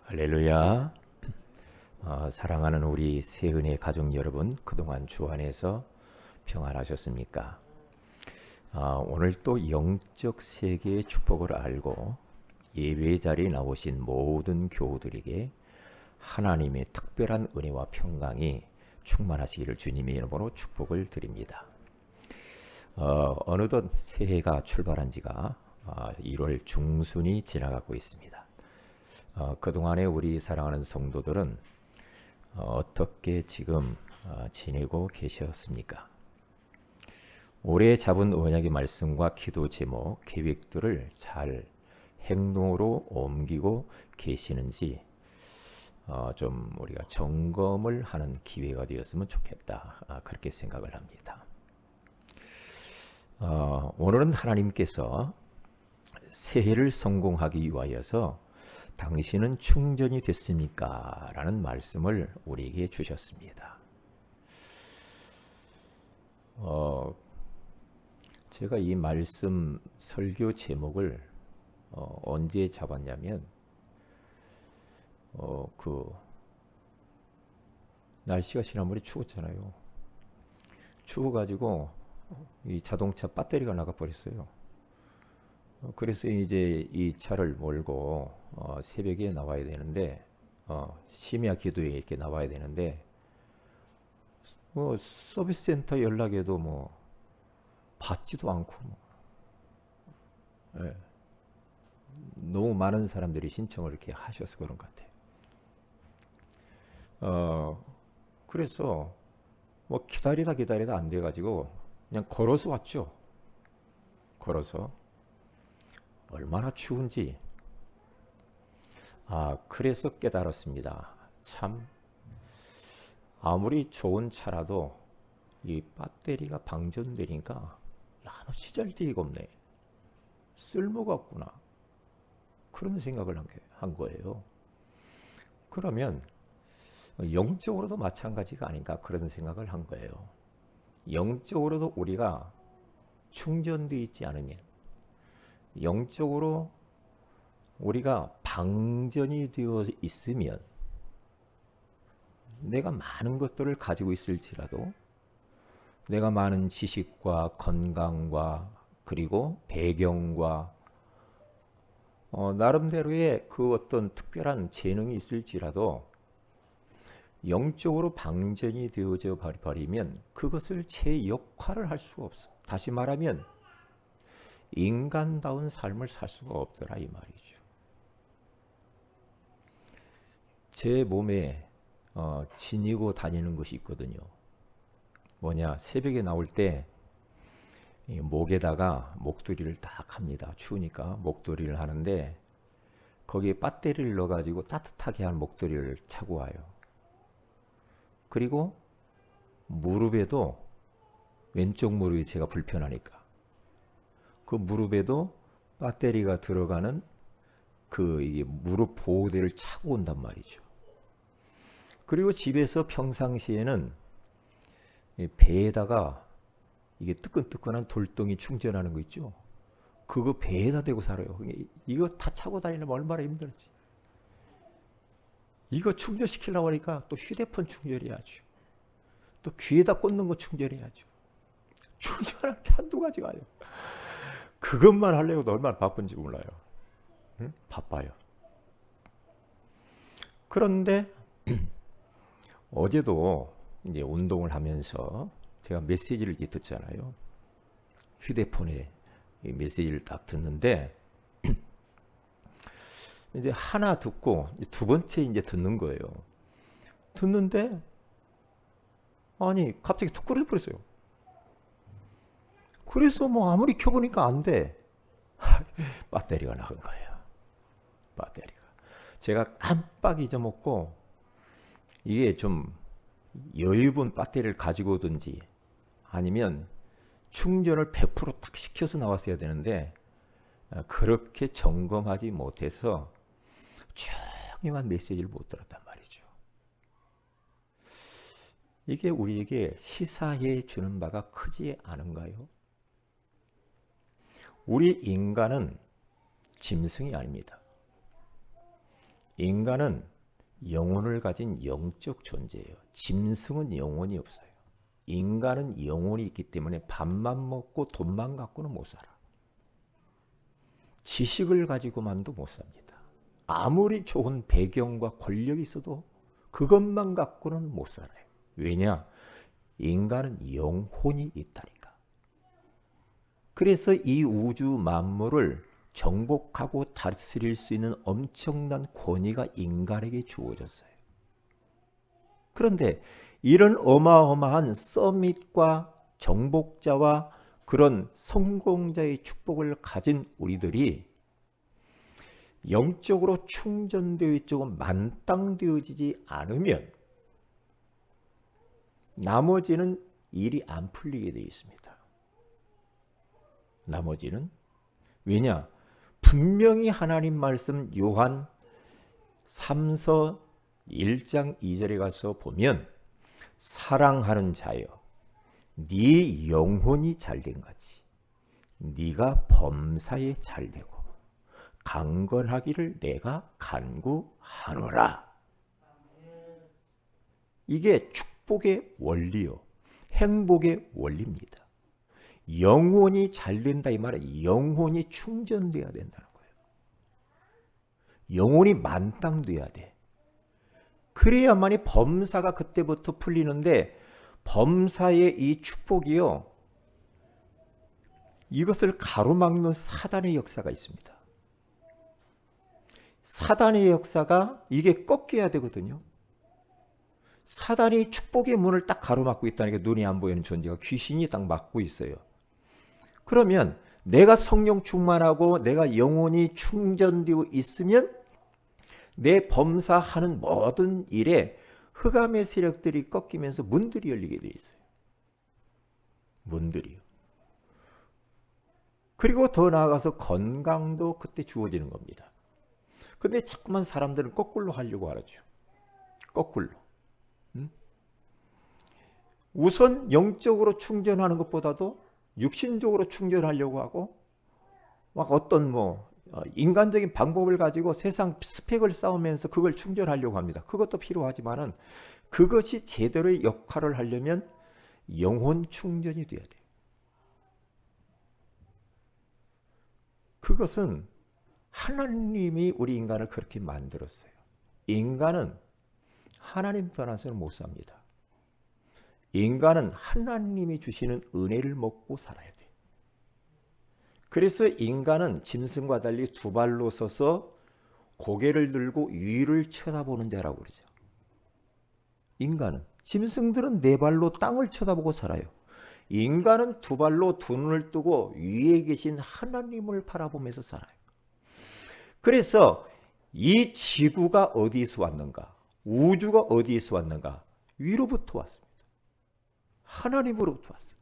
할렐루야. 사랑하는 우리 새은혜 가족 여러분, 그동안 주 안에서 평안하셨습니까? 오늘 또 영적 세계의 축복을 알고 예배 자리에 나오신 모든 교우들에게 하나님의 특별한 은혜와 평강이 충만하시기를 주님의 이름으로 축복을 드립니다. 어느덧 새해가 출발한 지가 1월 중순이 지나가고 있습니다. 그동안에 우리 사랑하는 성도들은 어떻게 지금 지내고 계셨습니까? 올해 잡은 언약의 말씀과 기도 제목, 계획들을 잘 행동으로 옮기고 계시는지 좀 우리가 점검을 하는 기회가 되었으면 좋겠다. 그렇게 생각을 합니다. 오늘은 하나님께서 새해를 성공하기 위하여서 당신은 충전이 됐습니까? 라는 말씀을 우리에게 주셨습니다. 제가 이 말씀 설교 제목을 언제 잡았냐면 날씨가 지난번에 추웠잖아요. 추워가지고 이 자동차 배터리가 나가버렸어요. 그래서 이제 이 차를 몰고 새벽에 나와야 되는데 심야 기도에 이렇게 나와야 되는데 서비스 센터 연락해도 받지도 않고 예. 너무 많은 사람들이 신청을 이렇게 하셔서 그런 것 같아요. 그래서 기다리다 안 돼가지고 그냥 걸어서 왔죠. 걸어서. 얼마나 추운지. 그래서 깨달았습니다. 참, 아무리 좋은 차라도 이 배터리가 방전되니까, 너 시잘데기가 없네. 쓸모가 없구나. 그런 생각을 한 거예요. 그러면 영적으로도 마찬가지가 아닌가 그런 생각을 한 거예요. 영적으로도 우리가 충전되어 있지 않으면, 영적으로 우리가 방전이 되어 있으면 내가 많은 것들을 가지고 있을지라도 내가 많은 지식과 건강과 그리고 배경과 나름대로의 그 어떤 특별한 재능이 있을지라도 영적으로 방전이 되어져 버리면 그것을 제 역할을 할 수가 없어. 다시 말하면 인간다운 삶을 살 수가 없더라 이 말이죠. 제 몸에 지니고 다니는 것이 있거든요. 뭐냐, 새벽에 나올 때 목에다가 목도리를 딱 합니다. 추우니까 목도리를 하는데 거기에 배터리를 넣어가지고 따뜻하게 한 목도리를 차고 와요. 그리고 무릎에도, 왼쪽 무릎이 제가 불편하니까 그 무릎에도 배터리가 들어가는 이게 무릎 보호대를 차고 온단 말이죠. 그리고 집에서 평상시에는 배에다가 이게 뜨끈뜨끈한 돌덩이 충전하는 거 있죠. 그거 배에다 대고 살아요. 이거 다 차고 다니려면 얼마나 힘들지. 이거 충전시키려고 하니까 또 휴대폰 충전해야죠. 또 귀에다 꽂는 거 충전해야죠. 충전할 게 한두 가지가 아니에요. 그것만 하려고 얼마나 바쁜지 몰라요. 응? 바빠요. 그런데 어제도 이제 운동을 하면서 제가 메시지를 듣잖아요. 휴대폰에 메시지를 딱 듣는데 이제 하나 듣고 두 번째 이제 듣는 거예요. 듣는데 아니 갑자기 툭 끊어 버렸어요. 그래서 아무리 켜보니까 안 돼. 배터리가 나간 거예요. 배터리가. 제가 깜빡 잊어먹고 이게 좀 여유분 배터리를 가지고 오든지 아니면 충전을 100%딱 시켜서 나왔어야 되는데 그렇게 점검하지 못해서 조용히만 메시지를 못 들었단 말이죠. 이게 우리에게 시사해 주는 바가 크지 않은가요? 우리 인간은 짐승이 아닙니다. 인간은 영혼을 가진 영적 존재예요. 짐승은 영혼이 없어요. 인간은 영혼이 있기 때문에 밥만 먹고 돈만 갖고는 못 살아. 지식을 가지고만도 못 삽니다. 아무리 좋은 배경과 권력이 있어도 그것만 갖고는 못 살아요. 왜냐? 인간은 영혼이 있다니까. 그래서 이 우주 만물을 정복하고 다스릴 수 있는 엄청난 권위가 인간에게 주어졌어요. 그런데 이런 어마어마한 서밋과 정복자와 그런 성공자의 축복을 가진 우리들이 영적으로 충전되어 있고 만땅되어지지 않으면 나머지는 일이 안 풀리게 되어 있습니다. 나머지는 왜냐? 분명히 하나님 말씀 요한 3서 1장 2절에 가서 보면 사랑하는 자여 네 영혼이 잘된 같이 네가 범사에 잘되고 강건하기를 내가 간구하노라. 이게 축복의 원리요. 행복의 원리입니다. 영혼이 잘된다 이 말은 영혼이 충전돼야 된다는 거예요. 영혼이 만땅돼야 돼. 그래야만이 범사가 그때부터 풀리는데 범사의 이 축복이요. 이것을 가로막는 사단의 역사가 있습니다. 사단의 역사가 이게 꺾여야 되거든요. 사단이 축복의 문을 딱 가로막고 있다는 게 눈이 안 보이는 존재가 귀신이 딱 막고 있어요. 그러면 내가 성령 충만하고 내가 영혼이 충전되어 있으면 내 범사하는 모든 일에 흑암의 세력들이 꺾이면서 문들이 열리게 돼 있어요. 문들이요. 그리고 더 나아가서 건강도 그때 주어지는 겁니다. 근데 자꾸만 사람들은 거꾸로 하려고 하죠. 거꾸로. 우선 영적으로 충전하는 것보다도 육신적으로 충전하려고 하고 막 어떤 인간적인 방법을 가지고 세상 스펙을 쌓으면서 그걸 충전하려고 합니다. 그것도 필요하지만은 그것이 제대로의 역할을 하려면 영혼 충전이 돼야 돼요. 그것은 하나님이 우리 인간을 그렇게 만들었어요. 인간은 하나님 떠나서는 못 삽니다. 인간은 하나님이 주시는 은혜를 먹고 살아야 돼. 그래서 인간은 짐승과 달리 두 발로 서서 고개를 들고 위를 쳐다보는 자라고 그러죠. 인간은 짐승들은 네 발로 땅을 쳐다보고 살아요. 인간은 두 발로 두 눈을 뜨고 위에 계신 하나님을 바라보면서 살아요. 그래서 이 지구가 어디서 왔는가? 우주가 어디서 왔는가? 위로부터 왔습니다. 하나님으로부터 왔어요.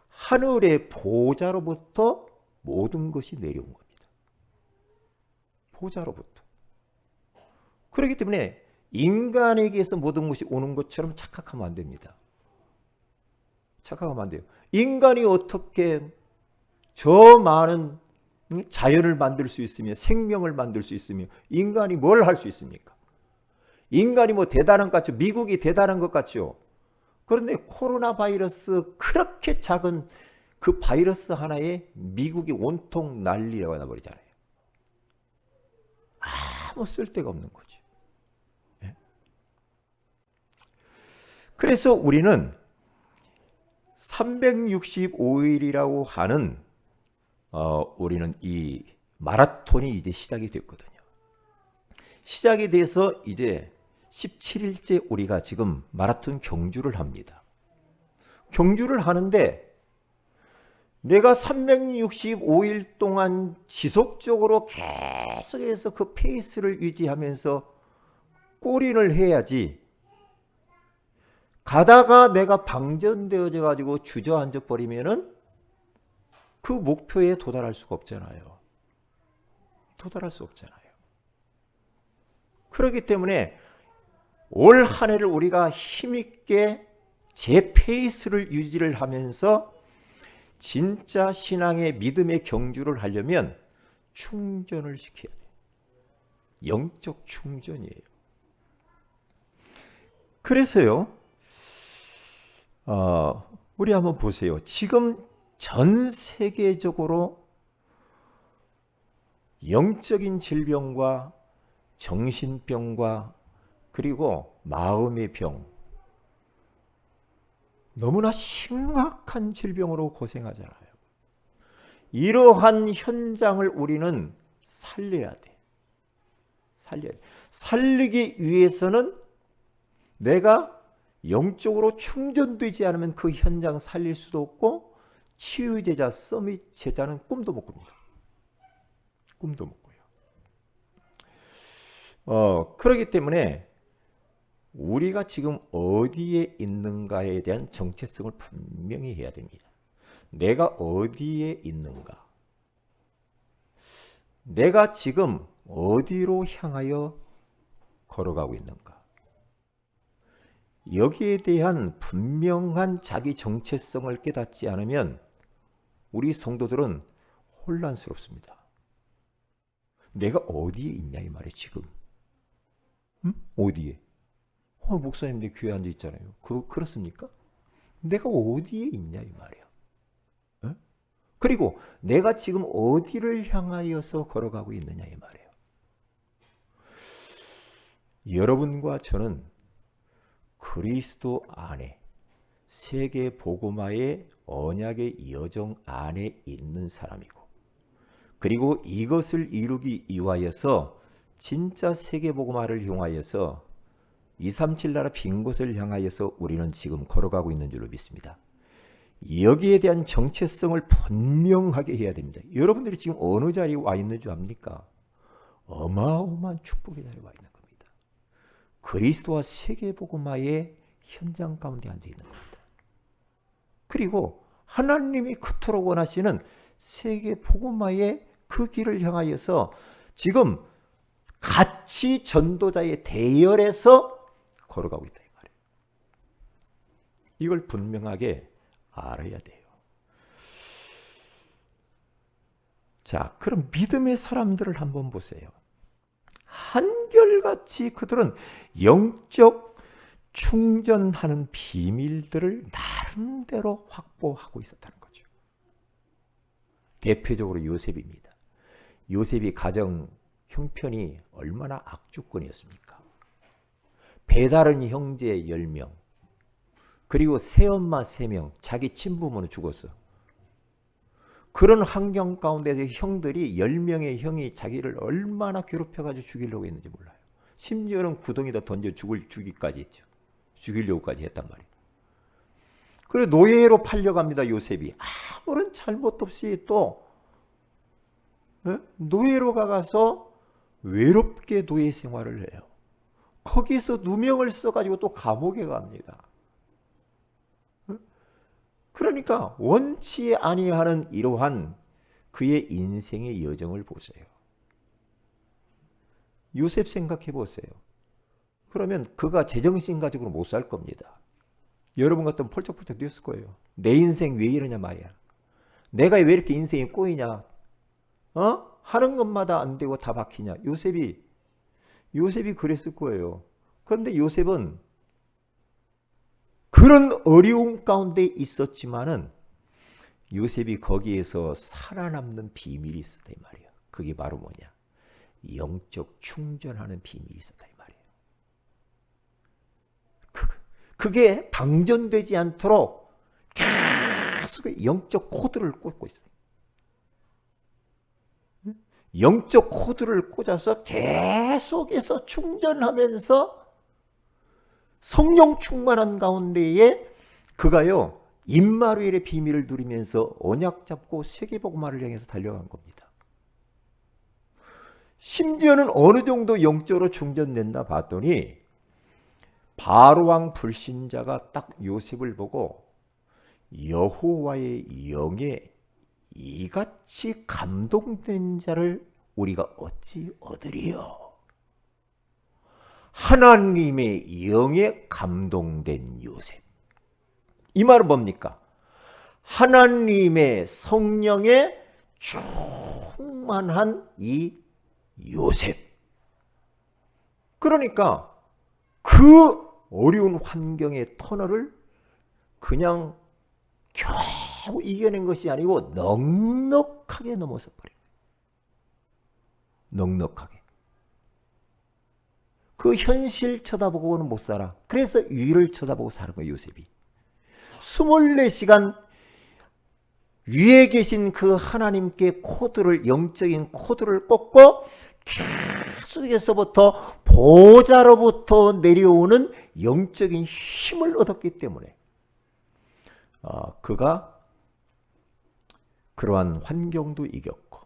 하늘의 보좌로부터 모든 것이 내려온 겁니다. 보좌로부터. 그렇기 때문에 인간에게서 모든 것이 오는 것처럼 착각하면 안 됩니다. 착각하면 안 돼요. 인간이 어떻게 저 많은 자연을 만들 수 있으며 생명을 만들 수 있으며 인간이 뭘 할 수 있습니까? 인간이 뭐 대단한 것 같죠? 미국이 대단한 것 같죠? 그런데 코로나 바이러스 그렇게 작은 그 바이러스 하나에 미국이 온통 난리가 나버리잖아요. 아무 쓸데가 없는 거죠. 예? 그래서 우리는 365일이라고 하는 우리는 이 마라톤이 이제 시작이 됐거든요. 시작이 돼서 이제 17일째 우리가 지금 마라톤 경주를 합니다. 경주를 하는데 내가 365일 동안 지속적으로 계속해서 그 페이스를 유지하면서 골인을 해야지 가다가 내가 방전되어져 가지고 주저앉아 버리면은 그 목표에 도달할 수가 없잖아요. 도달할 수 없잖아요. 그렇기 때문에 올 한 해를 우리가 힘있게 제 페이스를 유지를 하면서 진짜 신앙의 믿음의 경주를 하려면 충전을 시켜야 돼요. 영적 충전이에요. 그래서요, 우리 한번 보세요. 지금 전 세계적으로 영적인 질병과 정신병과 그리고 마음의 병, 너무나 심각한 질병으로 고생하잖아요. 이러한 현장을 우리는 살려야 돼. 살리기 위해서는 내가 영적으로 충전되지 않으면 그 현장 살릴 수도 없고, 치유제자, 서밋 제자는 꿈도 못 꿉니다. 꿈도 못 꿔요. 그렇기 때문에 우리가 지금 어디에 있는가에 대한 정체성을 분명히 해야 됩니다. 내가 어디에 있는가? 내가 지금 어디로 향하여 걸어가고 있는가? 여기에 대한 분명한 자기 정체성을 깨닫지 않으면 우리 성도들은 혼란스럽습니다. 내가 어디에 있냐 이 말이에요. 지금 어디에? 목사님 내 교회 앉아 있잖아요. 그렇습니까? 내가 어디에 있냐 이 말이에요. 그리고 내가 지금 어디를 향하여서 걸어가고 있느냐 이 말이에요. 여러분과 저는 그리스도 안에 세계 복음화의 언약의 여정 안에 있는 사람이고, 그리고 이것을 이루기 위하여서 진짜 세계 복음화를 이용하여서 237 나라 빈 곳을 향하여서 우리는 지금 걸어가고 있는 줄로 믿습니다. 여기에 대한 정체성을 분명하게 해야 됩니다. 여러분들이 지금 어느 자리에 와 있는 줄 압니까? 어마어마한 축복의 자리에 와 있는 겁니다. 그리스도와 세계복음화의 현장 가운데 앉아 있는 겁니다. 그리고 하나님이 그토록 원하시는 세계복음화의 그 길을 향하여서 지금 같이 전도자의 대열에서 걸어가고 있다 이 말이에요. 이걸 분명하게 알아야 돼요. 자, 그럼 믿음의 사람들을 한번 보세요. 한결같이 그들은 영적 충전하는 비밀들을 나름대로 확보하고 있었다는 거죠. 대표적으로 요셉입니다. 요셉이 가정 형편이 얼마나 악주권이었습니까? 배다른 형제 10명, 그리고 새엄마 3명, 자기 친부모는 죽었어. 그런 환경 가운데서 형들이 10명의 형이 자기를 얼마나 괴롭혀가지고 죽이려고 했는지 몰라요. 심지어는 구덩이에다 던져 죽이기까지 했죠. 죽이려고까지 했단 말이에요. 그래 노예로 팔려갑니다. 요셉이 아무런 잘못 없이 또 노예로 가서 외롭게 노예 생활을 해요. 거기서 누명을 써가지고 또 감옥에 갑니다. 그러니까 원치 아니하는 이러한 그의 인생의 여정을 보세요. 요셉 생각해 보세요. 그러면 그가 제정신 가지고는 못 살 겁니다. 여러분 같으면 펄쩍펄쩍 뛰었을 거예요. 내 인생 왜 이러냐 말이야. 내가 왜 이렇게 인생이 꼬이냐. 하는 것마다 안 되고 다 박히냐. 요셉이 그랬을 거예요. 그런데 요셉은 그런 어려움 가운데 있었지만은 요셉이 거기에서 살아남는 비밀이 있었다 이 말이에요. 그게 바로 뭐냐? 영적 충전하는 비밀이 있었다 이 말이에요. 그게 방전되지 않도록 계속 영적 코드를 꽂고 있어요. 영적 코드를 꽂아서 계속해서 충전하면서 성령 충만한 가운데에 그가요 임마누엘의 비밀을 누리면서 언약 잡고 세계복음화를 향해서 달려간 겁니다. 심지어는 어느 정도 영적으로 충전됐나 봤더니 바로왕 불신자가 딱 요셉을 보고 여호와의 영에 이같이 감동된 자를 우리가 어찌 얻으리요? 하나님의 영에 감동된 요셉. 이 말은 뭡니까? 하나님의 성령에 충만한 이 요셉. 그러니까 그 어려운 환경의 터널을 그냥 겨우 이겨낸 것이 아니고 넉넉하게 넘어서 버린 거예요. 넉넉하게. 그 현실 쳐다보고는 못 살아. 그래서 위를 쳐다보고 사는 거예요, 요셉이. 24시간 위에 계신 그 하나님께 코드를, 영적인 코드를 꽂고 계속해서부터 보좌로부터 내려오는 영적인 힘을 얻었기 때문에 그가 그러한 환경도 이겼고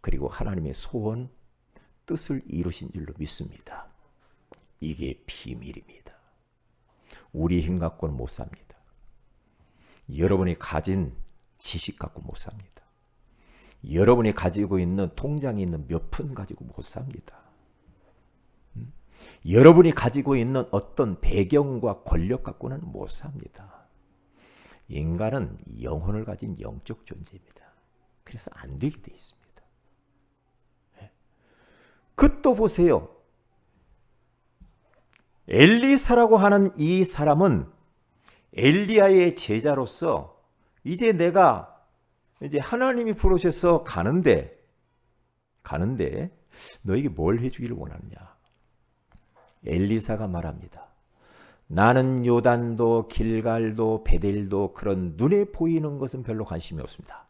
그리고 하나님의 소원, 뜻을 이루신 줄로 믿습니다. 이게 비밀입니다. 우리 힘 갖고는 못 삽니다. 여러분이 가진 지식 갖고 못 삽니다. 여러분이 가지고 있는 통장에 있는 몇 푼 가지고 못 삽니다. 여러분이 가지고 있는 어떤 배경과 권력 갖고는 못 삽니다. 인간은 영혼을 가진 영적 존재입니다. 그래서 안 되게 돼 있습니다. 그 또 보세요. 엘리사라고 하는 이 사람은 엘리야의 제자로서 이제 내가 하나님이 부르셔서 가는데 너에게 뭘 해주기를 원하느냐. 엘리사가 말합니다. 나는 요단도 길갈도 베델도 그런 눈에 보이는 것은 별로 관심이 없습니다.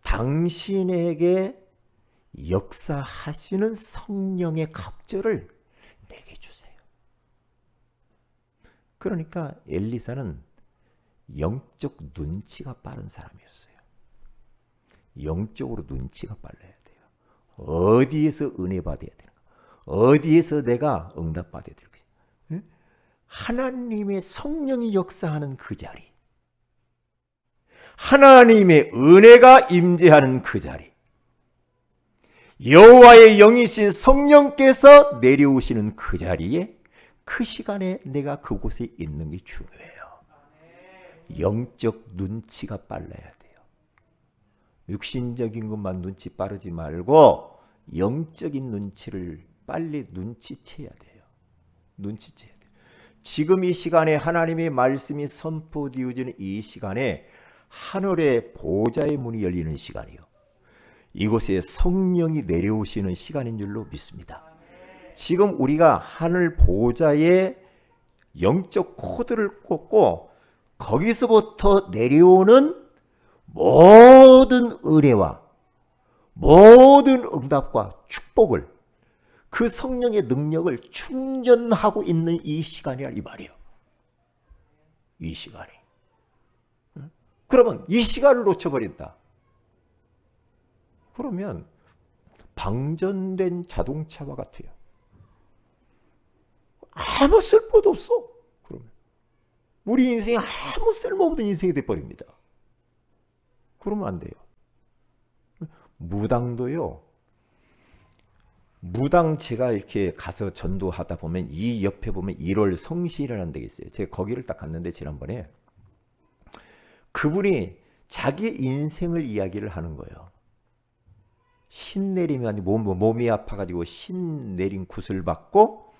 당신에게 역사하시는 성령의 갑절을 내게 주세요. 그러니까 엘리사는 영적 눈치가 빠른 사람이었어요. 영적으로 눈치가 빨라야 돼요. 어디에서 은혜 받아야 되는가? 어디에서 내가 응답받아야 될 것인가? 하나님의 성령이 역사하는 그 자리, 하나님의 은혜가 임재하는 그 자리, 여호와의 영이신 성령께서 내려오시는 그 자리에 그 시간에 내가 그곳에 있는 게 중요해요. 영적 눈치가 빨라야 돼요. 육신적인 것만 눈치 빠르지 말고 영적인 눈치를 빨리 눈치채야 돼요. 눈치채야 돼요. 지금 이 시간에 하나님의 말씀이 선포되어지는 이 시간에 하늘의 보좌의 문이 열리는 시간이요. 이곳에 성령이 내려오시는 시간인 줄로 믿습니다. 지금 우리가 하늘 보좌의 영적 코드를 꽂고 거기서부터 내려오는 모든 은혜와 모든 응답과 축복을 그 성령의 능력을 충전하고 있는 이 시간이야 이 말이에요. 이 시간이. 그러면 이 시간을 놓쳐버린다. 그러면 방전된 자동차와 같아요. 아무 쓸모도 없어. 그러면 우리 인생이 아무 쓸모없는 인생이 돼버립니다. 그러면 안 돼요. 무당도요. 무당 제가 이렇게 가서 전도하다 보면 이 옆에 보면 1월 성실이라는 데가 있어요. 제가 거기를 딱 갔는데 지난번에 그분이 자기 인생을 이야기를 하는 거예요. 신 내리면 몸이 아파가지고 신 내린 굿을 받고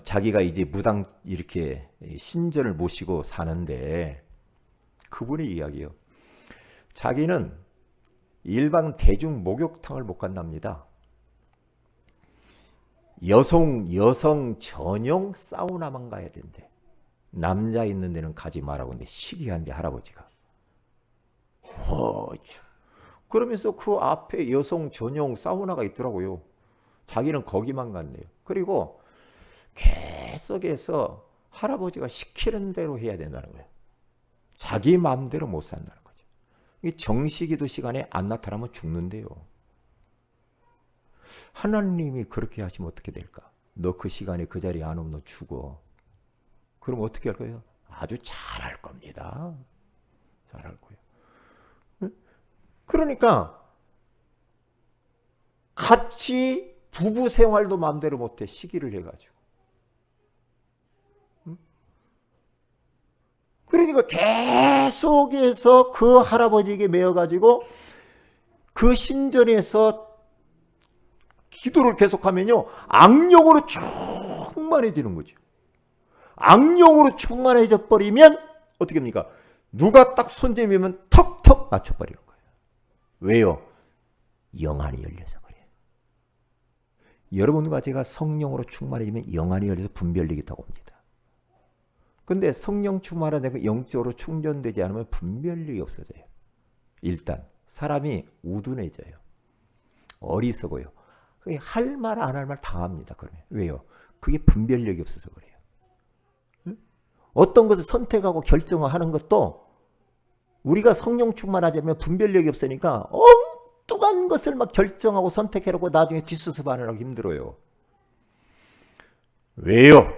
자기가 이제 무당 이렇게 신전을 모시고 사는데 그분의 이야기요. 자기는 일반 대중 목욕탕을 못 간답니다. 여성 전용 사우나만 가야 된대. 남자 있는 데는 가지 말라고 했는데 시기한데 할아버지가. 그러면서 그 앞에 여성 전용 사우나가 있더라고요. 자기는 거기만 갔네요. 그리고 계속해서 할아버지가 시키는 대로 해야 된다는 거예요. 자기 마음대로 못 산다는 거죠. 정시기도 시간에 안 나타나면 죽는데요. 하나님이 그렇게 하시면 어떻게 될까? 너 그 시간에 그 자리에 안 오면 너 죽어. 그럼 어떻게 할 거예요? 아주 잘할 겁니다. 잘할 거예요. 그러니까 같이 부부 생활도 마음대로 못해. 시기를 해가지고. 그러니까 계속해서 그 할아버지에게 매여가지고 그 신전에서 기도를 계속하면요, 악력으로 충만해지는 거죠. 악력으로 충만해져 버리면 어떻게 합니까? 누가 딱 손대면 턱턱 맞춰버리는 거예요. 왜요? 영안이 열려서 그래요. 여러분과 제가 성령으로 충만해지면 영안이 열려서 분별력이 더 옵니다. 근데 성령 충만하다가 영적으로 충전되지 않으면 분별력이 없어져요. 일단 사람이 우둔해져요. 어리석어요. 할 말 안 할 말 다 합니다. 그러면 왜요? 그게 분별력이 없어서 그래요. 어떤 것을 선택하고 결정하는 것도 우리가 성령 충만하자면 분별력이 없으니까 엉뚱한 것을 막 결정하고 선택해놓고 나중에 뒷수습하느라고 힘들어요. 왜요?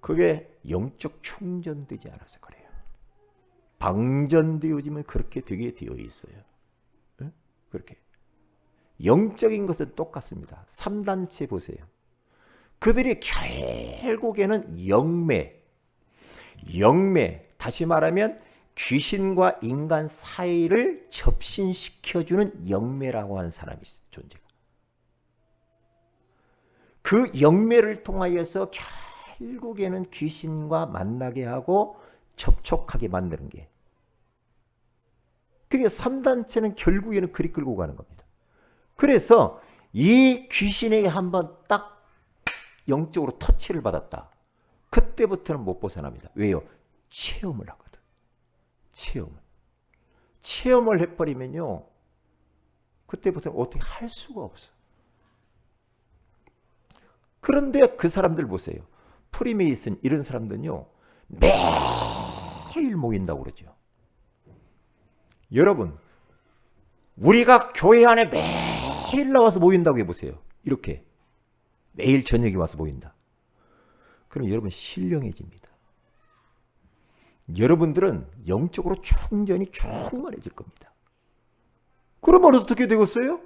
그게 영적 충전되지 않아서 그래요. 방전되어지면 그렇게 되게 되어 있어요. 그렇게. 영적인 것은 똑같습니다. 3단체 보세요. 그들이 결국에는 영매, 다시 말하면 귀신과 인간 사이를 접신시켜주는 영매라고 하는 사람이 있어요. 존재가. 그 영매를 통하여서 결국에는 귀신과 만나게 하고 접촉하게 만드는 게. 그러니까 3단체는 결국에는 그리 끌고 가는 겁니다. 그래서 이 귀신에게 한번 딱 영적으로 터치를 받았다. 그때부터는 못 벗어납니다. 왜요? 체험을 하거든. 체험을 해버리면요, 그때부터는 어떻게 할 수가 없어. 그런데 그 사람들 보세요. 프리메이슨 이런 사람들은요, 매일 모인다고 그러죠. 여러분, 우리가 교회 안에 매일 나와서 모인다고 해보세요. 이렇게 매일 저녁에 와서 모인다. 그럼 여러분 신령해집니다. 여러분들은 영적으로 충전이 충만해질 겁니다. 그러면 어떻게 되겠어요?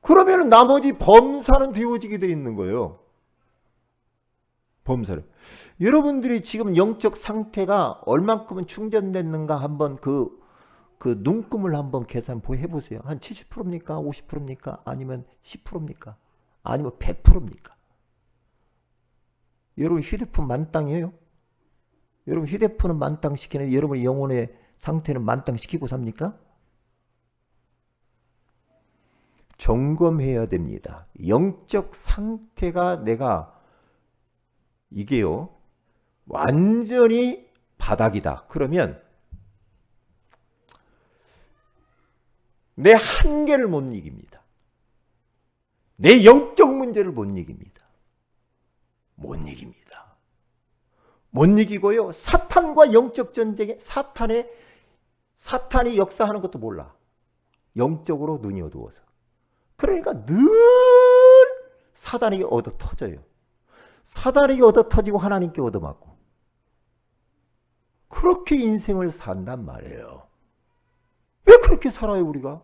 그러면 나머지 범사는 되어지게 되어 있는 거예요. 범사를. 여러분들이 지금 영적 상태가 얼만큼은 충전됐는가 한번 그 눈금을 한번 계산해보세요. 한 70%입니까? 50%입니까? 아니면 10%입니까? 아니면 100%입니까? 여러분 휴대폰 만땅이에요? 여러분 휴대폰은 만땅 시키는데 여러분 영혼의 상태는 만땅 시키고 삽니까? 점검해야 됩니다. 영적 상태가 내가 이게요, 완전히 바닥이다. 그러면 내 한계를 못 이깁니다. 내 영적 문제를 못 이깁니다. 못 이기고요. 사탄과 영적 전쟁에 사탄이 역사하는 것도 몰라. 영적으로 눈이 어두워서. 그러니까 늘 사단이 얻어 터져요. 사단이 얻어 터지고 하나님께 얻어맞고. 그렇게 인생을 산단 말이에요. 왜 그렇게 살아요, 우리가?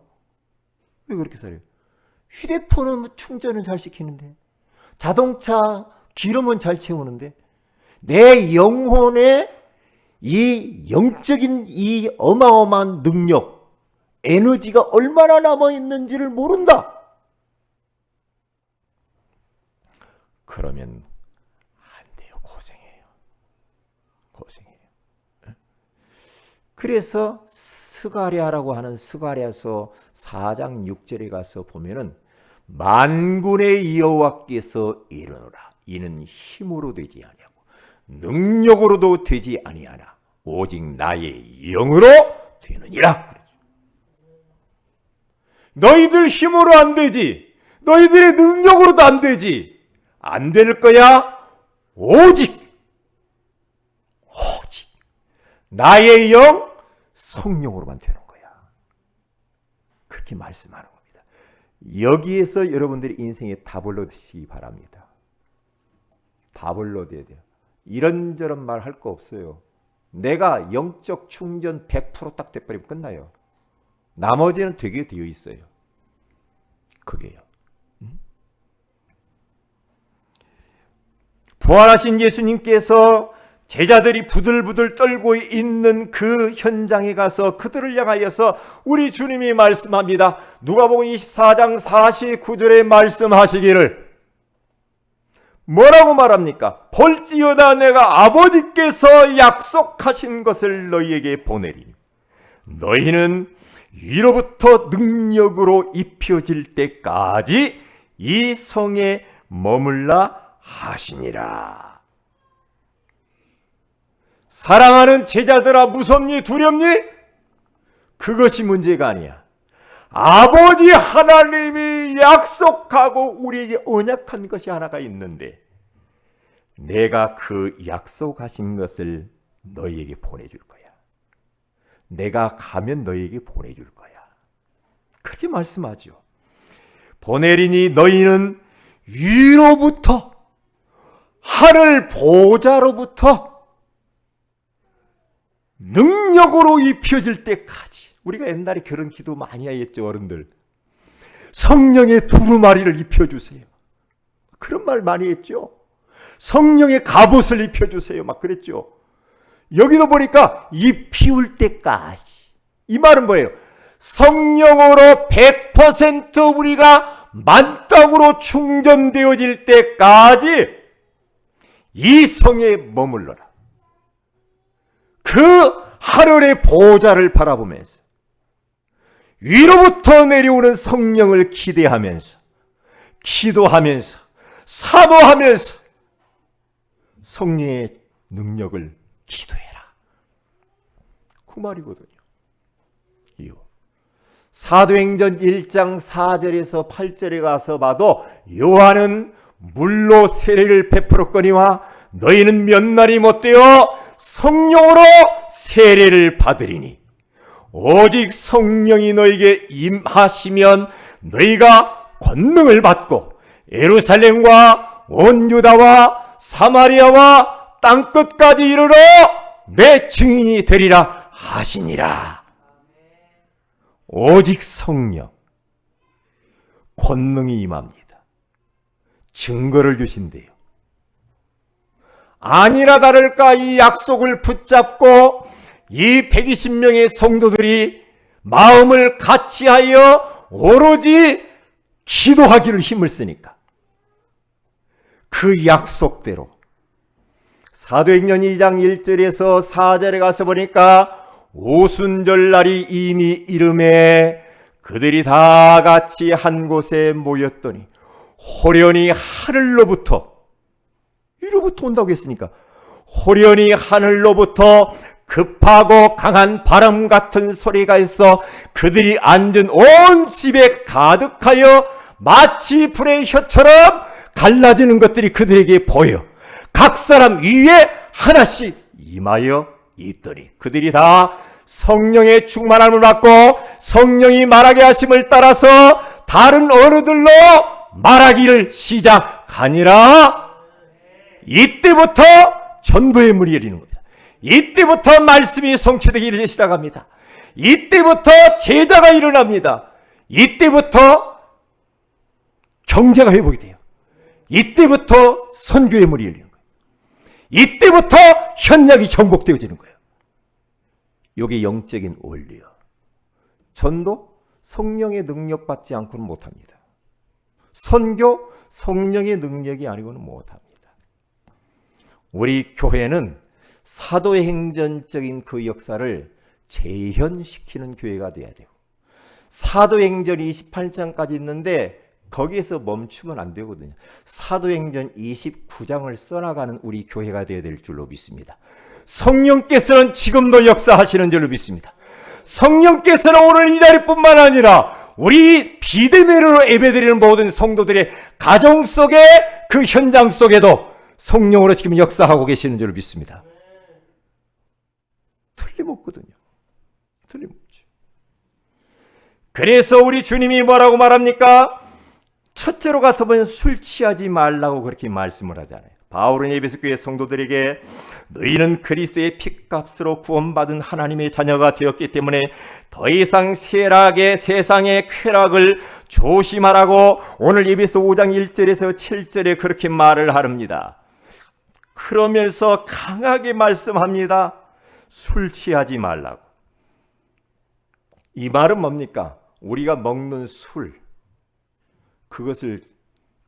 왜 그렇게 살아요? 휴대폰은 충전은 잘 시키는데, 자동차 기름은 잘 채우는데, 내 영혼의 이 영적인 이 어마어마한 능력, 에너지가 얼마나 남아있는지를 모른다. 그러면 안 돼요. 고생해요. 그래서 스가랴라고 하는 스가랴서 4장 6절에 가서 보면은 만군의 여호와께서 이르노라. 이는 힘으로 되지 아니하고 능력으로도 되지 아니하나 오직 나의 영으로 되느니라. 그러죠. 너희들 힘으로 안 되지. 너희들의 능력으로도 안 되지. 안 될 거야. 오직 나의 영 성령으로만 되는 거야. 그렇게 말씀하는 겁니다. 여기에서 여러분들이 인생에 답을 얻으시기 바랍니다. 답을 얻어야 돼요. 이런저런 말 할 거 없어요. 내가 영적 충전 100% 돼버리면 끝나요. 나머지는 되게 되어 있어요. 그게요. 부활하신 예수님께서 제자들이 부들부들 떨고 있는 그 현장에 가서 그들을 향하여서 우리 주님이 말씀합니다. 누가복음 24장 49절에 말씀하시기를 뭐라고 말합니까? 볼지어다 내가 아버지께서 약속하신 것을 너희에게 보내리니 너희는 위로부터 능력으로 입혀질 때까지 이 성에 머물라 하시니라. 사랑하는 제자들아, 무섭니 두렵니? 그것이 문제가 아니야. 아버지 하나님이 약속하고 우리에게 언약한 것이 하나가 있는데 내가 그 약속하신 것을 너희에게 보내줄 거야. 내가 가면 너희에게 보내줄 거야. 그렇게 말씀하죠. 보내리니 너희는 위로부터, 하늘 보좌로부터 능력으로 입혀질 때까지. 우리가 옛날에 그런 기도 많이 했죠, 어른들. 성령의 두루마리를 입혀주세요. 그런 말 많이 했죠. 성령의 갑옷을 입혀주세요. 막 그랬죠. 여기도 보니까 입히울 때까지. 이 말은 뭐예요? 성령으로 100% 우리가 만땅으로 충전되어질 때까지 이 성에 머물러라. 그 하늘의 보좌를 바라보면서 위로부터 내려오는 성령을 기대하면서 기도하면서 사모하면서 성령의 능력을 기도해라. 그 말이거든요. 이유. 사도행전 1장 4절에서 8절에 가서 봐도 요한은 물로 세례를 베풀었거니와 너희는 몇 날이 못되어 성령으로 세례를 받으리니 오직 성령이 너에게 임하시면 너희가 권능을 받고 예루살렘과 온 유다와 사마리아와 땅끝까지 이르러 내 증인이 되리라 하시니라. 오직 성령, 권능이 임합니다. 증거를 주신대요. 아니라 다를까 이 약속을 붙잡고 이 120명의 성도들이 마음을 같이하여 오로지 기도하기를 힘을 쓰니까 그 약속대로 사도행전 2장 1절에서 4절에 가서 보니까 오순절 날이 이미 이름에 그들이 다 같이 한 곳에 모였더니 호련히 하늘로부터, 위로부터 온다고 했으니까 호련히 하늘로부터 급하고 강한 바람 같은 소리가 있어 그들이 앉은 온 집에 가득하여 마치 불의 혀처럼 갈라지는 것들이 그들에게 보여 각 사람 위에 하나씩 임하여 있더니 그들이 다 성령의 충만함을 받고 성령이 말하게 하심을 따라서 다른 언어들로 말하기를 시작하니라. 이때부터 전도의 물이 열리는 겁니다. 이때부터 말씀이 성취되기를 시작합니다. 이때부터 제자가 일어납니다. 이때부터 경제가 회복이 돼요. 이때부터 선교의 물이 열리는 거예요. 이때부터 현장이 정복되어지는 거예요. 이게 영적인 원리요. 전도 성령의 능력 받지 않고는 못합니다. 선교 성령의 능력이 아니고는 못합니다. 우리 교회는 사도행전적인 그 역사를 재현시키는 교회가 돼야 돼요. 사도행전 28장까지 있는데 거기에서 멈추면 안 되거든요. 사도행전 29장을 써나가는 우리 교회가 되어야 될 줄로 믿습니다. 성령께서는 지금도 역사하시는 줄로 믿습니다. 성령께서는 오늘 이 자리뿐만 아니라 우리 비대면으로 예배드리는 모든 성도들의 가정 속에 그 현장 속에도 성령으로 지금 역사하고 계시는 줄로 믿습니다. 틀림없거든요. 틀림없죠. 그래서 우리 주님이 뭐라고 말합니까? 첫째로 가서 보면 술 취하지 말라고 그렇게 말씀을 하잖아요. 바울은 에베소 교회 성도들에게 너희는 그리스도의 피값으로 구원받은 하나님의 자녀가 되었기 때문에 더 이상 세상의 쾌락을 조심하라고 오늘 에베소 5장 1절에서 7절에 그렇게 말을 합니다. 그러면서 강하게 말씀합니다. 술 취하지 말라고. 이 말은 뭡니까? 우리가 먹는 술, 그것을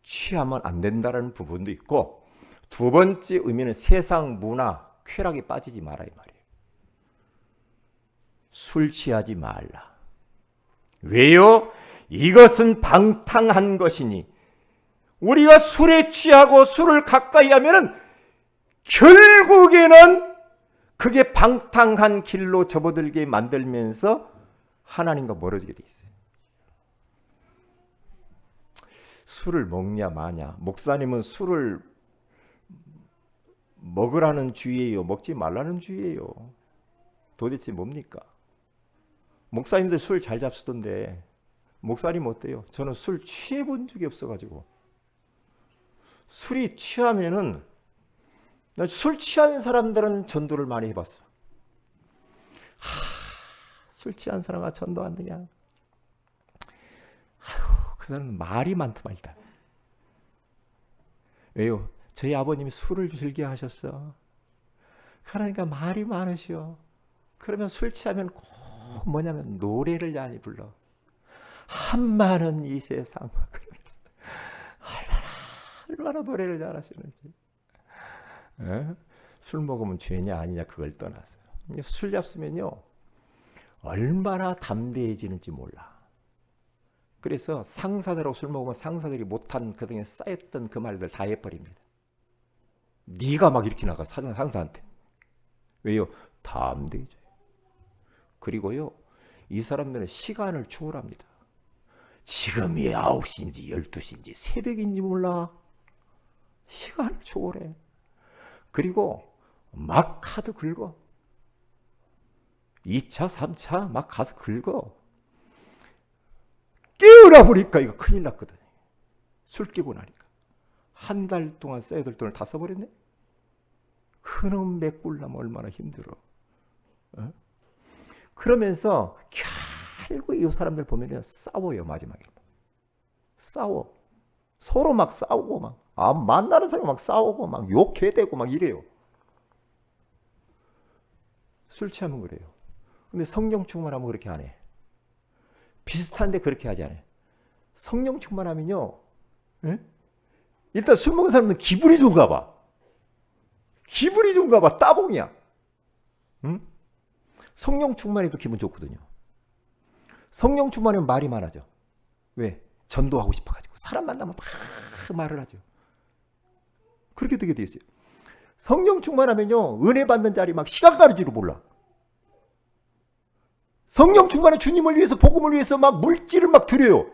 취하면 안 된다는 부분도 있고, 두 번째 의미는 세상 문화, 쾌락에 빠지지 마라 이 말이에요. 술 취하지 말라. 왜요? 이것은 방탕한 것이니, 우리가 술에 취하고 술을 가까이 하면은 결국에는 그게 방탕한 길로 접어들게 만들면서 하나님과 멀어지게 돼 있어요. 술을 먹냐 마냐. 목사님은 술을 먹으라는 주의예요, 먹지 말라는 주의예요? 도대체 뭡니까? 목사님들 술 잘 잡수던데 목사님 어때요? 저는 술 취해본 적이 없어가지고. 술이 취하면은, 술 취한 사람들은 전도를 많이 해봤어. 술 취한 사람아 전도 안 되냐? 그 사람은 말이 많더만 일단. 왜요? 저희 아버님이 술을 즐겨 하셨어. 그러니까 말이 많으시오. 그러면 술 취하면 꼭 뭐냐면 노래를 많이 불러. 한마는 이 세상. 얼마나 노래를 잘하시는지. 술 먹으면 죄냐 아니냐 그걸 떠나서 술 잡수면요 얼마나 담대해지는지 몰라. 그래서 상사들하고 술 먹으면 상사들이 못한 그동안 쌓였던 그 말들 다 해버립니다. 네가 막 이렇게 나가 상사한테. 왜요? 담대해져요. 그리고요 이 사람들은 시간을 초월합니다. 지금이 9시인지 12시인지 새벽인지 몰라. 시간을 초월해. 그리고 막 카드 긁어. 2차 3차 막 가서 긁어. 깨어나 보니까 이거 큰일 났거든. 술 깨고 나니까 한 달 동안 써야 될 돈을 다 써버렸네. 그놈 메꿀라면 얼마나 힘들어. 그러면서 결국 이 사람들 보면 싸워요. 마지막에 싸워. 서로 막 싸우고 막 만나는 사람 막 싸우고 막 욕해대고 막 이래요. 술 취하면 그래요. 근데 성령 충만하면 그렇게 안 해. 비슷한데 그렇게 하지 않아요. 성령 충만하면요, 일단 술 먹은 사람은 기분이 좋은가 봐. 기분이 좋은가 봐. 따봉이야. 성령 충만해도 기분 좋거든요. 성령 충만하면 말이 많아져. 왜? 전도하고 싶어가지고 사람 만나면 막 말을 하죠. 그렇게 되게 돼 있어요. 성령 충만하면요 은혜 받는 자리 막 시간 가는 줄을 몰라. 성령 충만한 주님을 위해서 복음을 위해서 막 물질을 막 드려요.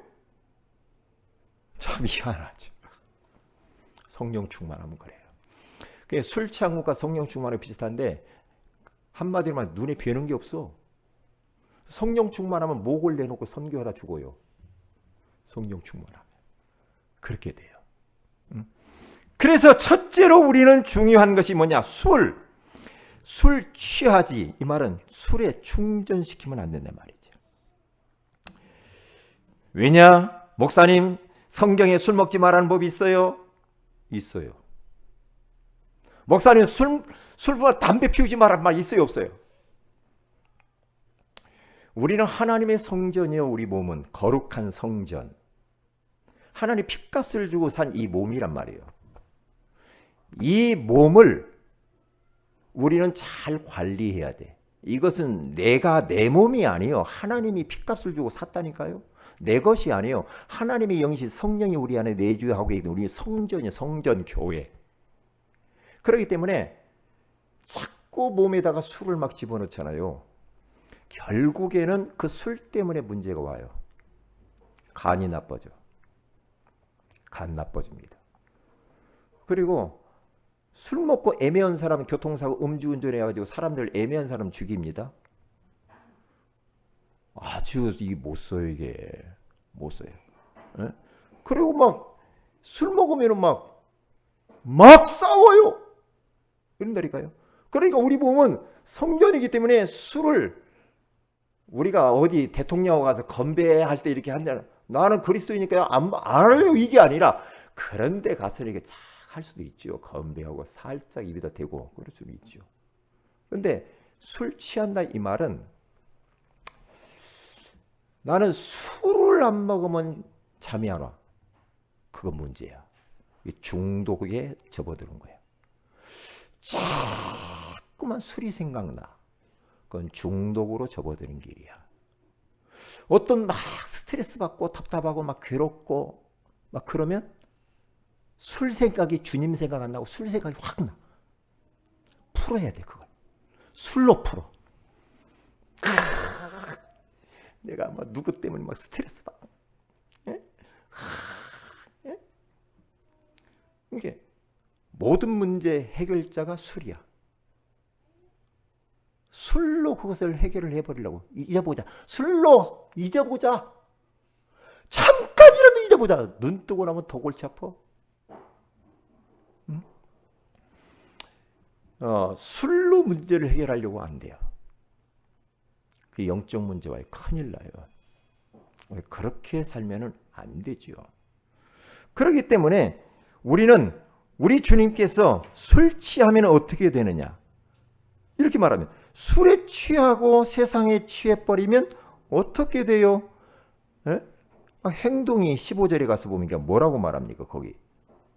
참 희한하죠. 성령 충만하면 그래요. 술 취한 것과 성령 충만하고 비슷한데 한마디로 말하면 눈에 뵈는 게 없어. 성령 충만하면 목을 내놓고 선교하다 죽어요. 성령 충만하면 그렇게 돼요. 그래서 첫째로 우리는 중요한 것이 뭐냐? 술 취하지. 이 말은 술에 충전시키면 안 된단 말이죠. 왜냐? 목사님 성경에 술 먹지 말라는 법이 있어요? 있어요. 목사님 술보다 담배 피우지 말라는 말 있어요? 없어요? 우리는 하나님의 성전이요. 우리 몸은 거룩한 성전. 하나님 핏값을 주고 산 이 몸이란 말이에요. 이 몸을 우리는 잘 관리해야 돼. 이것은 내가 내 몸이 아니에요. 하나님이 핏값을 주고 샀다니까요. 내 것이 아니에요. 하나님의 영이신 성령이 우리 안에 내주하고 있는 우리 성전이에요. 성전 교회. 그렇기 때문에 자꾸 몸에다가 술을 막 집어넣잖아요. 결국에는 그 술 때문에 문제가 와요. 간이 나빠져. 간 나빠집니다. 그리고 술 먹고 애매한 사람 교통사고 음주운전 해가지고 사람들 애매한 사람 죽입니다. 아주 못 써요. 이게 못 써요. 에? 그리고 막 술 먹으면 막 싸워요. 이런다니까요. 그러니까 우리 몸은 성전이기 때문에 술을 우리가 어디 대통령하고 가서 건배할 때 이렇게 한다. 나는 그리스도이니까 안 할래요. 이게 아니라 그런데 가서 이렇게 할 수도 있죠. 건배하고 살짝 입에다 대고 그럴 수도 있죠. 그런데 술 취한다 이 말은 나는 술을 안 먹으면 잠이 안 와. 그건 문제야. 중독에 접어드는 거야. 자꾸만 술이 생각나. 그건 중독으로 접어드는 길이야. 어떤 막 스트레스 받고 답답하고 막 괴롭고 막 그러면 술 생각이 주님 생각 안 나고 술 생각이 확 나. 풀어야 돼 그걸. 술로 풀어. 내가 막 누구 때문에 막 스트레스 받고. 예? 예? 이게 모든 문제 해결자가 술이야. 술로 그것을 해결을 해버리려고. 잊어보자. 술로 잊어보자. 잠깐이라도 잊어보자. 눈 뜨고 나면 더 골치 아파. 응? 술로 문제를 해결하려고 안 돼요. 그 영적 문제와의 큰일 나요. 그렇게 살면은 안 되죠. 그렇기 때문에 우리 주님께서 술 취하면 어떻게 되느냐? 이렇게 말하면 술에 취하고 세상에 취해버리면 어떻게 돼요? 에? 행동이 15절에 가서 보면 뭐라고 말합니까? 거기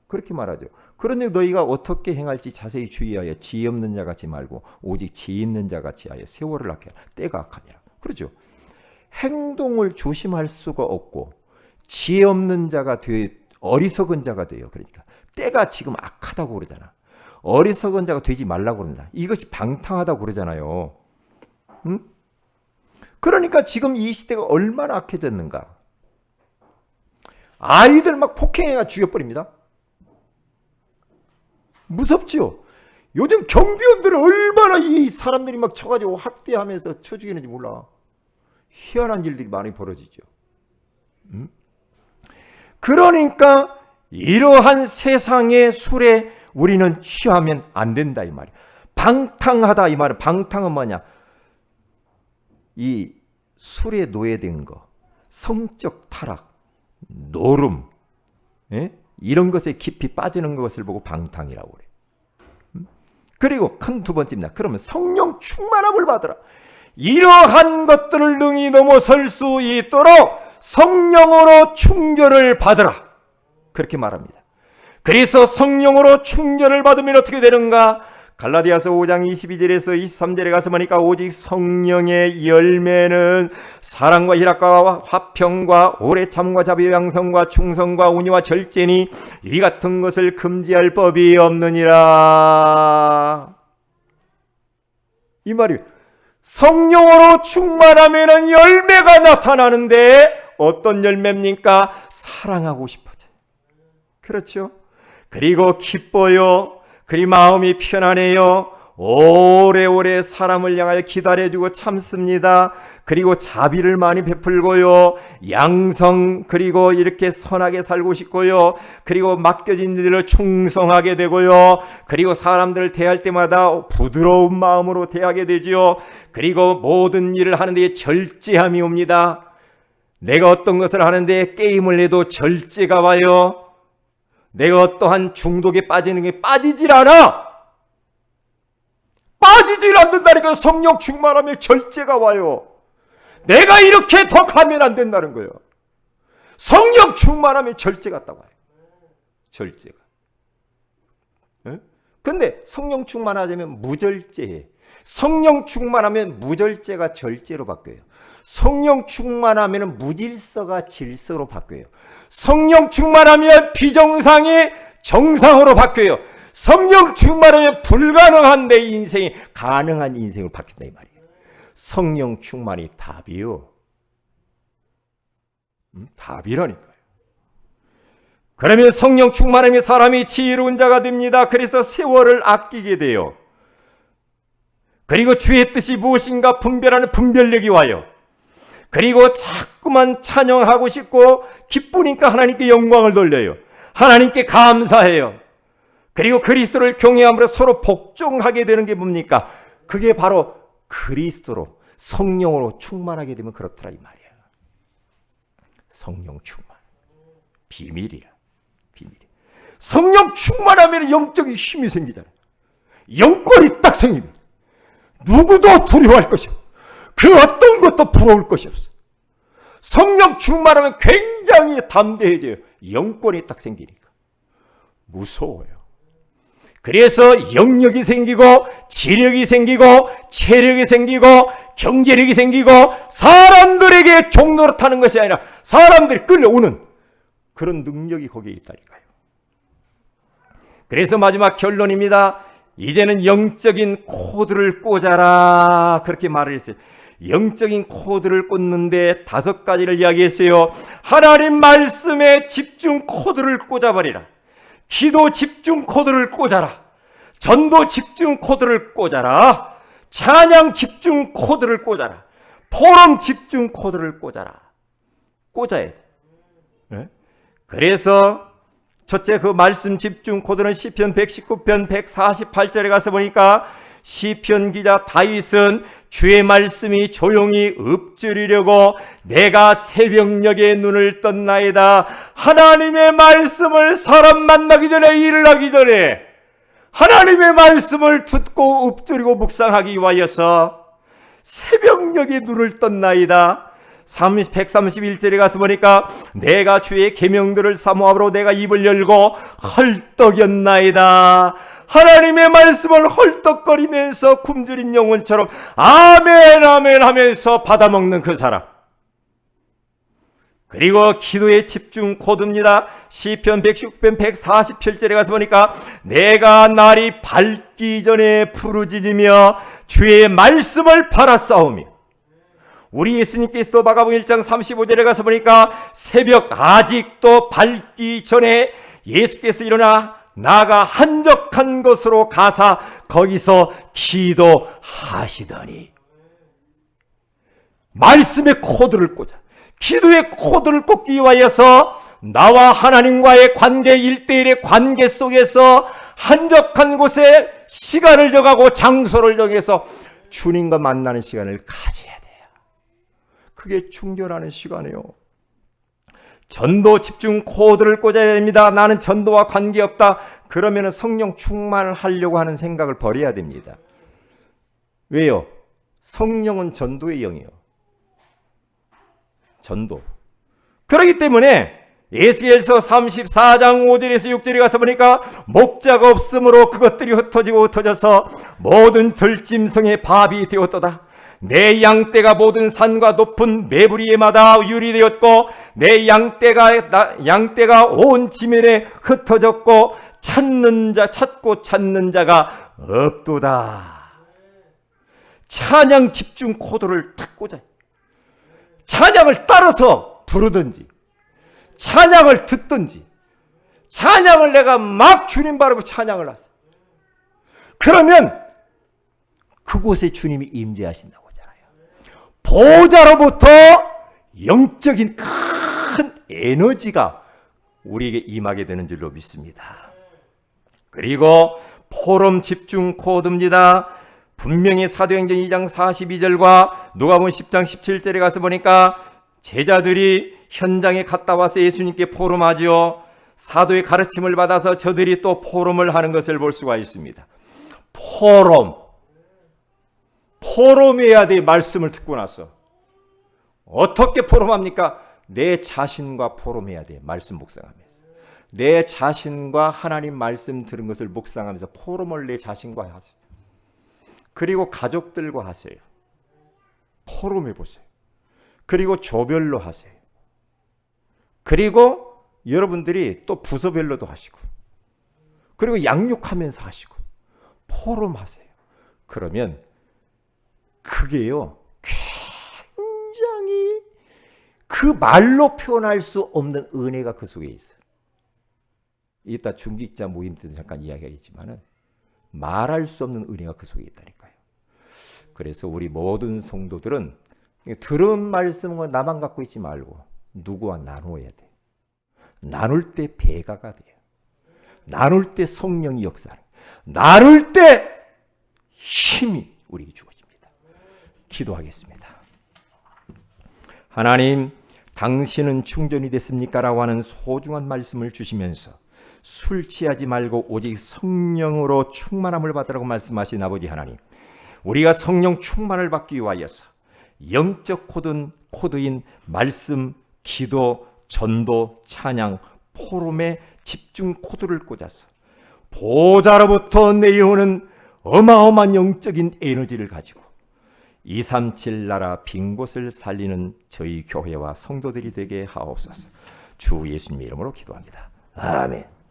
그렇게 말하죠. 그러니 너희가 어떻게 행할지 자세히 주의하여 지혜 없는 자 같이 말고 오직 지혜 있는 자 같이 하여 세월을 낳게 하라. 때가 악하니라. 그렇죠. 행동을 조심할 수가 없고 지혜 없는 자가 어리석은 자가 돼요. 그러니까 때가 지금 악하다고 그러잖아. 어리석은 자가 되지 말라고 그런다. 이것이 방탕하다고 그러잖아요. 응? 그러니까 지금 이 시대가 얼마나 악해졌는가. 아이들 막 폭행해가 죽여버립니다. 무섭죠? 요즘 경비원들은 얼마나 이 사람들이 막 쳐가지고 학대하면서 쳐 죽이는지 몰라. 희한한 일들이 많이 벌어지죠. 그러니까 이러한 세상의 술에 우리는 취하면 안 된다 이 말이야. 방탕하다 이 말은, 방탕은 뭐냐? 이 술에 노예된 거, 성적 타락, 노름, 예? 이런 것에 깊이 빠지는 것을 보고 방탕이라고 그래. 그리고 큰 두 번째입니다. 그러면 성령 충만함을 받으라. 이러한 것들을 능히 넘어설 수 있도록 성령으로 충전을 받으라. 그렇게 말합니다. 그래서 성령으로 충전을 받으면 어떻게 되는가? 갈라디아서 5장 22절에서 23절에 가서 보니까 오직 성령의 열매는 사랑과 희락과 화평과 오래 참과 자비 양성과 충성과 온유와 절제니 이 같은 것을 금지할 법이 없느니라. 이 말이 성령으로 충만하면 열매가 나타나는데 어떤 열매입니까? 사랑하고 싶어져요. 그렇죠? 그리고 기뻐요. 그리 마음이 편안해요. 오래오래 사람을 향하여 기다려주고 참습니다. 그리고 자비를 많이 베풀고요. 양성, 그리고 이렇게 선하게 살고 싶고요. 그리고 맡겨진 일을 충성하게 되고요. 그리고 사람들을 대할 때마다 부드러운 마음으로 대하게 되죠. 그리고 모든 일을 하는데 절제함이 옵니다. 내가 어떤 것을 하는데 게임을 해도 절제가 와요. 내가 어떠한 중독에 빠지는 게 빠지질 않아. 빠지질 않는다니까. 성령 충만하면 절제가 와요. 내가 이렇게 더 가면 안 된다는 거예요. 성령 충만하면 절제가 딱 와요. 절제가. 근데 성령 충만하자면 무절제해. 성령 충만하면 무절제가 절제로 바뀌어요. 성령 충만하면 무질서가 질서로 바뀌어요. 성령 충만하면 비정상이 정상으로 바뀌어요. 성령 충만하면 불가능한 내 인생이 가능한 인생으로 바뀐다 이 말이에요. 성령 충만이 답이요. 답이라니까요. 그러면 성령 충만하면 사람이 지혜로운 자가 됩니다. 그래서 세월을 아끼게 돼요. 그리고 주의 뜻이 무엇인가 분별하는 분별력이 와요. 그리고 자꾸만 찬양하고 싶고 기쁘니까 하나님께 영광을 돌려요. 하나님께 감사해요. 그리고 그리스도를 경외함으로 서로 복종하게 되는 게 뭡니까? 그게 바로 그리스도로 성령으로 충만하게 되면 그렇더라 이 말이야. 성령 충만. 비밀이야. 비밀. 성령 충만하면 영적인 힘이 생기잖아요. 영권이 딱 생깁니다. 누구도 두려워할 것이 없어. 그 어떤 것도 부러울 것이 없어. 성령 충만하면 굉장히 담대해져요. 영권이 딱 생기니까. 무서워요. 그래서 영력이 생기고 지력이 생기고 체력이 생기고 경제력이 생기고 사람들에게 종노릇하는 것이 아니라 사람들이 끌려오는 그런 능력이 거기에 있다니까요. 그래서 마지막 결론입니다. 이제는 영적인 코드를 꽂아라, 그렇게 말을 했어요. 영적인 코드를 꽂는데 5가지를 이야기했어요. 하나님 말씀에 집중 코드를 꽂아버리라. 기도 집중 코드를 꽂아라. 전도 집중 코드를 꽂아라. 찬양 집중 코드를 꽂아라. 포럼 집중 코드를 꽂아라. 꽂아야 돼. 네? 그래서 첫째 그 말씀 집중 코드는 시편 119편 148절에 가서 보니까 시편 기자 다윗은 주의 말씀이 조용히 읊조리려고 내가 새벽녘에 눈을 떴나이다. 하나님의 말씀을 사람 만나기 전에, 일을 하기 전에 하나님의 말씀을 듣고 읊조리고 묵상하기 위하여서 새벽녘에 눈을 떴나이다. 131절에 가서 보니까 내가 주의 계명들을 사모함으로 내가 입을 열고 헐떡였나이다. 하나님의 말씀을 헐떡거리면서 굶주린 영혼처럼 아멘 아멘 하면서 받아먹는 그 사람. 그리고 기도의 집중 코드입니다. 시편 119편 147절에 가서 보니까 내가 날이 밝기 전에 부르짖으며 주의 말씀을 바라싸우며, 우리 예수님께서 마가복음 1장 35절에 가서 보니까 새벽 아직도 밝기 전에 예수께서 일어나 나가 한적한 곳으로 가사 거기서 기도하시더니, 말씀의 코드를 꽂아, 기도의 코드를 꽂기 위하여서 나와 하나님과의 관계, 1대1의 관계 속에서 한적한 곳에 시간을 정하고 장소를 정해서 주님과 만나는 시간을 가져야 돼요. 그게 충전하는 시간이에요. 전도 집중 코드를 꽂아야 됩니다. 나는 전도와 관계없다. 그러면 성령 충만을 하려고 하는 생각을 버려야 됩니다. 왜요? 성령은 전도의 영이에요. 전도. 그렇기 때문에 에스겔서 34장 5절에서 6절에 가서 보니까 목자가 없으므로 그것들이 흩어지고 흩어져서 모든 들짐승의 밥이 되었도다. 내 양떼가 모든 산과 높은 매부리에마다 유리되었고 내 양떼가 온 지면에 흩어졌고 찾고 찾는 자가 없도다. 찬양 집중 코드를 탁 꽂아. 찬양을 따라서 부르든지 찬양을 듣든지, 찬양을 내가 막 주님 바라보고 찬양을 하세요. 그러면 그곳에 주님이 임재하신다고 하잖아요. 보좌로부터 영적인 큰 에너지가 우리에게 임하게 되는 줄로 믿습니다. 그리고 포럼 집중 코드입니다. 분명히 사도행전 2장 42절과 누가복음 10장 17절에 가서 보니까 제자들이 현장에 갔다 와서 예수님께 포럼하지요. 사도의 가르침을 받아서 저들이 또 포럼을 하는 것을 볼 수가 있습니다. 포럼해야 돼. 말씀을 듣고 나서 어떻게 포럼합니까? 내 자신과 포럼해야 돼. 말씀 묵상하면서 내 자신과 하나님 말씀 들은 것을 묵상하면서 포럼을 내 자신과 하세요. 그리고 가족들과 하세요. 포럼해 보세요. 그리고 조별로 하세요. 그리고 여러분들이 또 부서별로도 하시고, 그리고 양육하면서 하시고, 포럼하세요. 그러면 그게요, 굉장히 그 말로 표현할 수 없는 은혜가 그 속에 있어요. 이따 중직자 모임 때도 잠깐 이야기하겠지만은 말할 수 없는 은혜가 그 속에 있다니까요. 그래서 우리 모든 성도들은 들은 말씀은 나만 갖고 있지 말고 누구와 나누어야 돼. 나눌 때 배가가 돼요. 나눌 때 성령이 역사하는, 나눌 때 힘이 우리에게 주어집니다. 기도하겠습니다. 하나님, 당신은 충전이 됐습니까? 라고 하는 소중한 말씀을 주시면서 술 취하지 말고 오직 성령으로 충만함을 받으라고 말씀하신 아버지 하나님, 우리가 성령 충만을 받기 위하여서 영적 코드인 말씀, 기도, 전도, 찬양, 포럼에 집중 코드를 꽂아서 보좌로부터 내려오는 어마어마한 영적인 에너지를 가지고 237 나라 빈 곳을 살리는 저희 교회와 성도들이 되게 하옵소서. 주 예수님의 이름으로 기도합니다. 아멘.